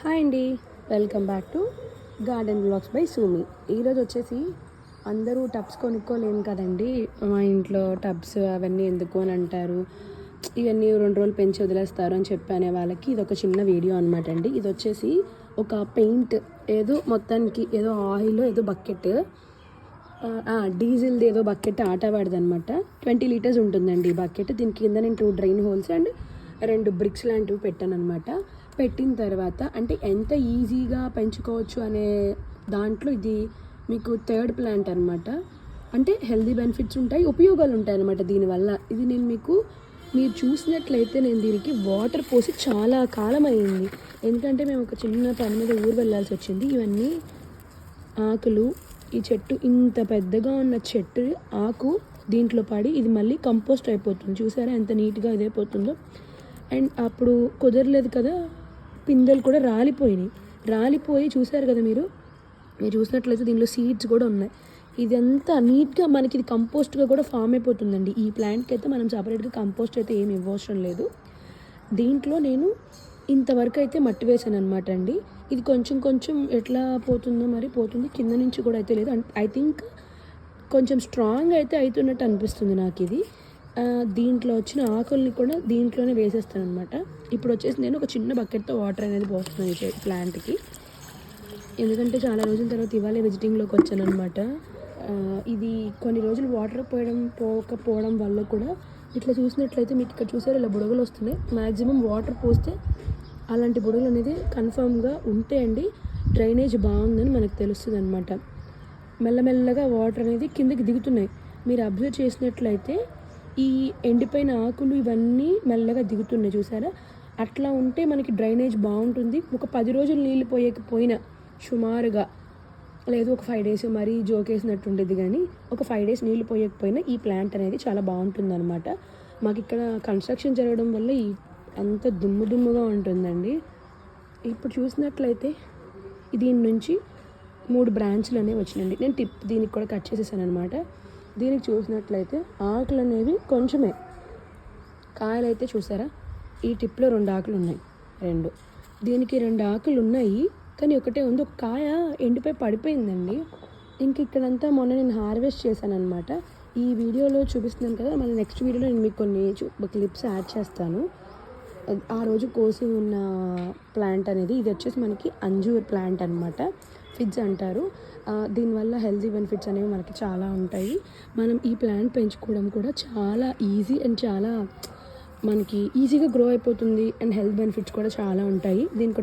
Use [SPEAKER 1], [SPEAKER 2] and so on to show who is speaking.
[SPEAKER 1] Hi అండి, welcome back to garden blogs by Sumi. ఈరోజు వచ్చేసి అందరూ టబ్స్ కొనుక్కోలేము కదండి. మా ఇంట్లో టబ్స్ అవన్నీ ఎందుకు అని అంటారు, ఇవన్నీ 2 రోజులు పెంచి వదిలేస్తారు అని చెప్పనే వాళ్ళకి ఇది ఒక చిన్న వీడియో అనమాట అండి. ఇది వచ్చేసి ఒక పెయింట్ ఏదో మొత్తానికి ఏదో ఆయిల్ ఏదో బకెట్, డీజిల్ది ఏదో బకెట్ ఆటవాడిది అనమాట. 20 లీటర్స్ ఉంటుందండి ఈ బకెట్. దీని కింద నేను 2 డ్రైన్ హోల్స్ అండ్ 2 బ్రిక్స్ లాంటివి పెట్టాను అనమాట. పెట్టిన తర్వాత అంటే ఎంత ఈజీగా పెంచుకోవచ్చు అనే దాంట్లో ఇది మీకు థర్డ్ ప్లాంట్ అనమాట. అంటే హెల్దీ బెనిఫిట్స్ ఉంటాయి, ఉపయోగాలు ఉంటాయి అనమాట దీనివల్ల. ఇది నేను మీరు చూసినట్లయితే నేను దీనికి వాటర్ పోసి చాలా కాలం అయ్యింది. ఎందుకంటే మేము ఒక చిన్న పని మీద ఊరు వెళ్ళాల్సి వచ్చింది. ఇవన్నీ ఆకులు, ఈ చెట్టు ఇంత పెద్దగా ఉన్న చెట్టు ఆకు దీంట్లో పడి ఇది మళ్ళీ కంపోస్ట్ అయిపోతుంది. చూసారా ఎంత నీట్గా ఇదైపోతుందో. అండ్ అప్పుడు కుదరలేదు కదా, పిందెలు కూడా రాలిపోయి చూసారు కదా మీరు చూసినట్లయితే దీనిలో సీడ్స్ కూడా ఉన్నాయి. ఇదంతా నీట్గా మనకి ఇది కంపోస్ట్గా కూడా ఫామ్ అయిపోతుందండి. ఈ ప్లాంట్కి అయితే మనం సపరేట్గా కంపోస్ట్ అయితే ఏమి ఇవ్వవసరం లేదు. దీంట్లో నేను ఇంతవరకు అయితే మట్టి వేసాను అనమాట అండి. ఇది కొంచెం ఎట్లా పోతుందో మరి పోతుంది, కింద నుంచి కూడా అయితే లేదు. ఐ థింక్ కొంచెం స్ట్రాంగ్ అయితే అవుతున్నట్టు అనిపిస్తుంది నాకు ఇది. దీంట్లో వచ్చిన ఆకుల్ని కూడా దీంట్లోనే వేసేస్తాను అనమాట. ఇప్పుడు వచ్చేసి నేను ఒక చిన్న బకెట్తో వాటర్ అనేది పోస్తున్నాను ఈ ప్లాంట్కి. ఎందుకంటే చాలా రోజుల తర్వాత ఇవాళే విజిటింగ్లోకి వచ్చాను అనమాట. ఇది కొన్ని రోజులు వాటర్ పోకపోవడం వల్ల కూడా ఇట్లా చూసినట్లయితే మీకు ఇక్కడ చూసారు ఇలా బుడగలు వస్తున్నాయి. మ్యాక్సిమం వాటర్ పోస్తే అలాంటి బుడగలు అనేది కన్ఫామ్గా ఉంటే అండి డ్రైనేజ్ బాగుందని మనకు తెలుస్తుంది అనమాట. మెల్లమెల్లగా వాటర్ అనేది కిందకి దిగుతున్నాయి. మీరు అబ్జర్వ్ చేసినట్లయితే ఈ ఎండిపోయిన ఆకులు ఇవన్నీ మెల్లగా దిగుతున్నాయి చూసారా. అట్లా ఉంటే మనకి డ్రైనేజ్ బాగుంటుంది. ఒక 10 రోజులు నీళ్ళు పోయకపోయినా సుమారుగా, లేదు ఒక 5 days మరీ జోకేసినట్టు ఉండేది, కానీ ఒక 5 days నీళ్ళు పోయకపోయినా ఈ ప్లాంట్ అనేది చాలా బాగుంటుంది అనమాట. మాకు ఇక్కడ కన్స్ట్రక్షన్ జరగడం వల్ల అంత దుమ్ముగా ఉంటుందండి. ఇప్పుడు చూసినట్లయితే దీని నుంచి 3 బ్రాంచ్లు అనేవి వచ్చినాయండి. నేను దీనికి కూడా కట్ చేసేసాను అనమాట. దీనికి చూసినట్లయితే ఆకులు అనేవి కొంచెమే, కాయలు అయితే చూసారా ఈ టిప్లో 2 ఆకులు ఉన్నాయి. దీనికి 2 ఆకులు ఉన్నాయి, కానీ ఒకటే ఉంది. ఒక కాయ ఎండిపోయి పడిపోయిందండి. ఇంక ఇక్కడంతా మొన్న నేను హార్వెస్ట్ చేశాను అనమాట. ఈ వీడియోలో చూపిస్తున్నాను కదా, మళ్ళీ నెక్స్ట్ వీడియోలో నేను మీకు కొన్ని క్లిప్స్ యాడ్ చేస్తాను. ఆ రోజు కోసి ఉన్న ప్లాంట్ అనేది ఇది వచ్చేసి మనకి అంజూర్ ప్లాంట్ అనమాట. ఫిడ్స్ అంటారు. దీనివల్ల హెల్తీ బెనిఫిట్స్ అనేవి మనకి చాలా ఉంటాయి. మనం ఈ ప్లాంట్ పెంచుకోవడం కూడా చాలా ఈజీ అండ్ చాలా మనకి ఈజీగా గ్రో అయిపోతుంది. అండ్ హెల్త్ బెనిఫిట్స్ కూడా చాలా ఉంటాయి. దీనికి